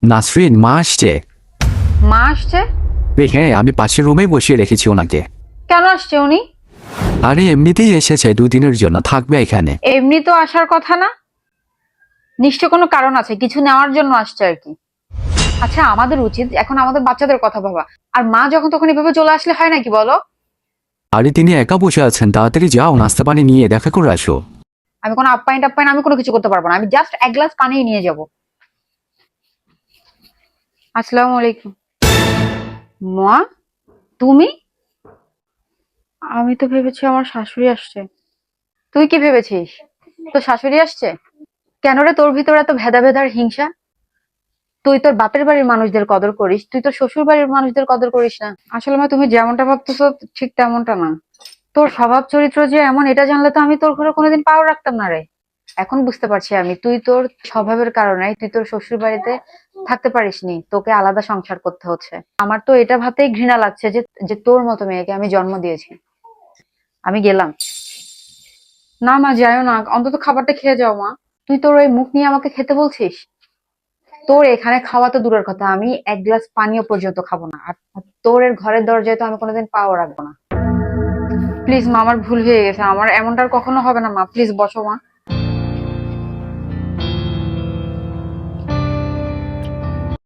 নাসরিন, মা আসছে। মা আসছে? হ্যাঁ, আমি পাশের রুমে বসিয়ে রেখেছি ওনাকে। কেন আসছে উনি? আরে এমনিতেই এসেছে, 2 দিনের জন্য থাকবে এখানে। এমনি তো আসার কথা না, নিশ্চয় কোনো কারণ আছে, কিছু নেওয়ার জন্য আসছে আর কি। আচ্ছা, আমাদের উচিত এখন আমাদের বাচ্চাদের কথা ভাবা। আর মা যখন তখন এভাবে চলে আসলে হয় নাকি বলো? আরে তিনি একা বসে আছেন, তাড়াতাড়ি যাও, নাস্তা পানি নিয়ে দেখা করে আসো। আমি কোনো আপ্যায়ন টাপ্যায়ন আমি কোনো কিছু করতে পারবো না, আমি জাস্ট এক গ্লাস পানি নিয়ে যাব। আসসালামু আলাইকুম। মা, তুমি? আমি তো ভেবেছি আমার শাশুড়ি আসছে। তুই কি ভেবেছিস তোর শাশুড়ি আসছে? কেন রে, তোর ভিতরে এত ভেদাভেদার হিংসা? তুই তোর বাপের বাড়ির মানুষদের কদর করিস, তুই তোর শ্বশুর বাড়ির মানুষদের কদর করিস না। আসলে মা, তুমি যেমনটা ভাবতেছো ঠিক তেমনটা না। তোর স্বভাব চরিত্র যে এমন, এটা জানলে তো আমি তোর ঘরে কোনোদিন পাও রাখতাম না রে। এখন বুঝতে পারছি আমি, তুই তোর স্বভাবের কারণে তুই তোর শ্বশুর বাড়িতে থাকতে পারিসনি, তোকে আলাদা সংসার করতে হচ্ছে। আমার তো এটা ভাবতেই ঘৃণা লাগছে যে যে তোর মতো মেয়েকে আমি জন্ম দিয়েছি। আমি গেলাম। না মা, যাইও না, অন্তত খাবারটা খেয়ে যাও মা। তুই তোর ওই মুখ নিয়ে আমাকে খেতে বলছিস? তোর এখানে খাওয়া তো দূরের কথা, আমি এক গ্লাস পানিও পর্যন্ত খাবো না। আর তোর এর ঘরের দরজায় তো আমি কোনোদিন পাও রাখবো না। প্লিজ মা, আমার ভুল হয়ে গেছে, আমার এমনটা আর কখনো হবে না মা, প্লিজ বসো মা।